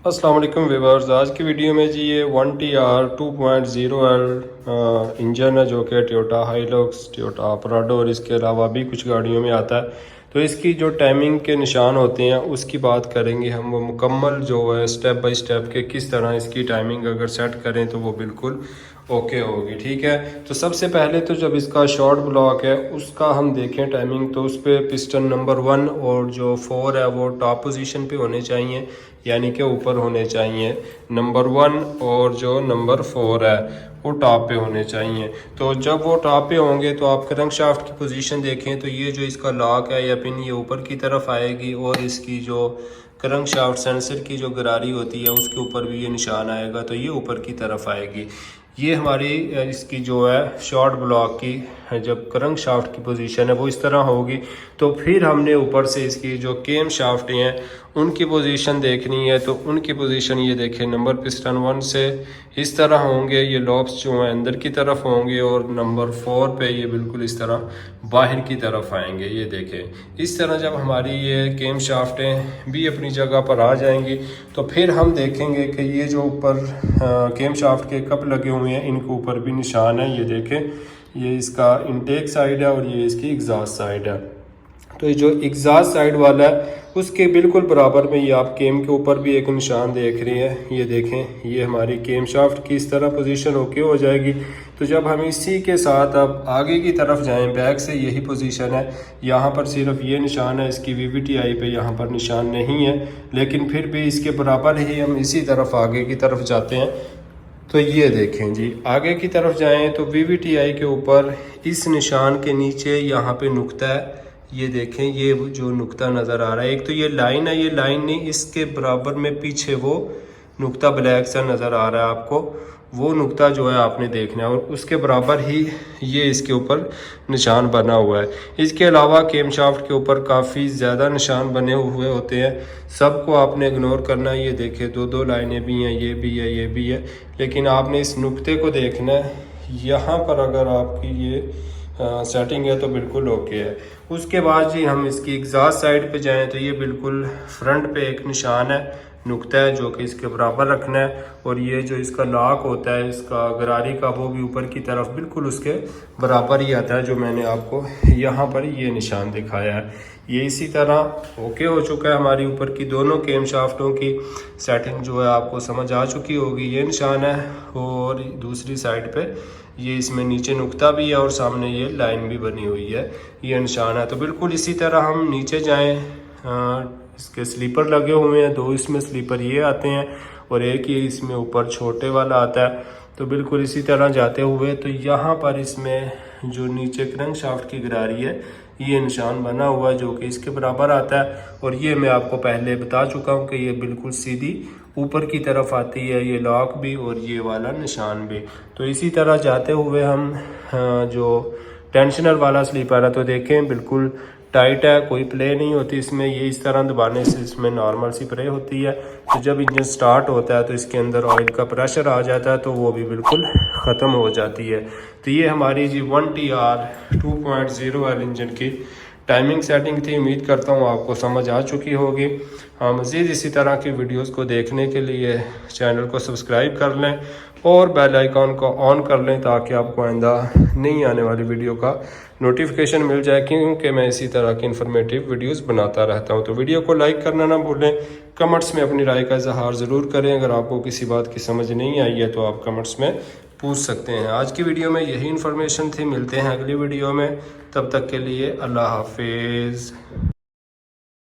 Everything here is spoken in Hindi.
अस्सलाम वालेकुम व्यूअर्स। आज की वीडियो में जी ये 1TR 2.0L इंजन है जो कि टोयोटा हाइलक्स, टोयोटा पराडो और इसके अलावा भी कुछ गाड़ियों में आता है। तो इसकी जो टाइमिंग के निशान होते हैं उसकी बात करेंगे हम। वो मुकम्मल जो है स्टेप बाय स्टेप के किस तरह इसकी टाइमिंग अगर सेट करें तो वो बिल्कुल ओके होगी। ठीक है, तो सबसे पहले तो जब इसका शॉर्ट ब्लॉक है उसका हम देखें टाइमिंग, तो उस पर पिस्टन नंबर 1 और जो 4 है वो टॉप पोजीशन पे होने चाहिए, यानी कि ऊपर होने चाहिए। नंबर 1 और जो नंबर 4 है वो टॉप पे होने चाहिए। तो जब वो टॉप पे होंगे तो आप क्रैंकशाफ्ट की पोजीशन देखें तो ये जो इसका लॉक है या पिन ये ऊपर की तरफ आएगी और इसकी जो क्रैंकशाफ्ट सेंसर की जो गरारी होती है उसके ऊपर भी ये निशान आएगा, तो ये ऊपर की तरफ आएगी। ये हमारी इसकी जो है शॉर्ट ब्लॉक की जब क्रंक शाफ्ट की पोजीशन है वो इस तरह होगी। तो फिर हमने ऊपर से इसकी जो केम शाफ्ट हैं उनकी पोजीशन देखनी है। तो उनकी पोजीशन ये देखें, नंबर पिस्टन 1 से इस तरह होंगे, ये लॉब्स जो हैं अंदर की तरफ होंगे और नंबर 4 पे ये बिल्कुल इस तरह बाहर की तरफ आएंगे। ये देखें, इस तरह जब हमारी ये केम शाफ्टें भी अपनी जगह पर आ जाएंगी तो फिर हम देखेंगे कि ये जो ऊपर केम शाफ्ट के कप लगे हुए हैं इनके ऊपर भी निशान है। ये देखें, ये इसका इनटेक साइड है और ये इसकी एग्जॉस्ट साइड है। तो ये जो एग्जॉस्ट साइड वाला है उसके बिल्कुल बराबर में ये आप केम के ऊपर भी एक निशान देख रहे हैं। ये देखें, ये हमारी केम शाफ्ट की इस तरह पोजीशन ओके हो जाएगी। तो जब हम इसी के साथ अब आगे की तरफ जाएं, बैक से यही पोजीशन है, यहाँ पर सिर्फ ये निशान है, इसकी VVTi पे यहाँ पर निशान नहीं है, लेकिन फिर भी इसके बराबर ही हम इसी तरफ आगे की तरफ जाते हैं। तो ये देखें जी, आगे की तरफ जाएं तो VVTi के ऊपर इस निशान के नीचे यहाँ पे नुक्ता है। ये देखें, ये जो नुक्ता नज़र आ रहा है, एक तो ये लाइन है, ये लाइन नहीं, इसके बराबर में पीछे वो नुक्ता ब्लैक सा नज़र आ रहा है आपको, वो नुक्ता जो है आपने देखना है और उसके बराबर ही ये इसके ऊपर निशान बना हुआ है। इसके अलावा केम शाफ्ट के ऊपर काफ़ी ज़्यादा निशान बने हुए होते हैं, सबको आपने इग्नोर करना है। ये देखें, दो लाइनें भी हैं, ये भी है, ये भी है, लेकिन आपने इस नुक्ते को देखना है। यहाँ पर अगर आपकी ये सेटिंग है तो बिल्कुल ओके है। उसके बाद जी हम इसकी एग्जॉस्ट साइड पे जाएं तो ये बिल्कुल फ्रंट पे एक निशान है, नुक्ता है जो कि इसके बराबर रखना है। और ये जो इसका लॉक होता है इसका गरारी का, वो भी ऊपर की तरफ बिल्कुल उसके बराबर ही आता है, जो मैंने आपको यहाँ पर ये निशान दिखाया है। ये इसी तरह ओके हो चुका है। हमारी ऊपर की दोनों केम शाफ्टों की सेटिंग जो है आपको समझ आ चुकी होगी। ये निशान है और दूसरी साइड पे ये इसमें नीचे नुक्ता भी है और सामने ये लाइन भी बनी हुई है, ये निशान है। तो बिल्कुल इसी तरह हम नीचे जाएं, इसके स्लीपर लगे हुए हैं, 2 इसमें स्लीपर ये आते हैं और एक ये इसमें ऊपर छोटे वाला आता है। तो बिल्कुल इसी तरह जाते हुए तो यहाँ पर इसमें जो नीचे क्रैंक शाफ्ट की गरारी है ये निशान बना हुआ है जो कि इसके बराबर आता है। और ये मैं आपको पहले बता चुका हूँ कि ये बिल्कुल सीधी ऊपर की तरफ आती है, ये लॉक भी और ये वाला निशान भी। तो इसी तरह जाते हुए हम जो टेंशनर वाला स्लीपर है तो देखें बिल्कुल टाइट है, कोई प्ले नहीं होती इसमें। ये इस तरह दबाने से इसमें नॉर्मल सी प्ले होती है। तो जब इंजन स्टार्ट होता है तो इसके अंदर ऑयल का प्रेशर आ जाता है तो वो भी बिल्कुल ख़त्म हो जाती है। तो ये हमारी जी 1TR 2.0L इंजन की टाइमिंग सेटिंग थी। उम्मीद करता हूँ आपको समझ आ चुकी होगी। हाँ, मज़ीद इसी तरह की वीडियोस को देखने के लिए चैनल को सब्सक्राइब कर लें और बेल आइकॉन को ऑन कर लें ताकि आपको आइंदा नई आने वाली वीडियो का नोटिफिकेशन मिल जाए, क्योंकि मैं इसी तरह की इन्फॉर्मेटिव वीडियोस बनाता रहता हूं। तो वीडियो को लाइक करना ना भूलें, कमेंट्स में अपनी राय का इजहार ज़रूर करें। अगर आपको किसी बात की समझ नहीं आई है तो आप कमेंट्स में पूछ सकते हैं। आज की वीडियो में यही इन्फॉर्मेशन थी, मिलते हैं अगली वीडियो में, तब तक के लिए अल्लाह हाफिज़।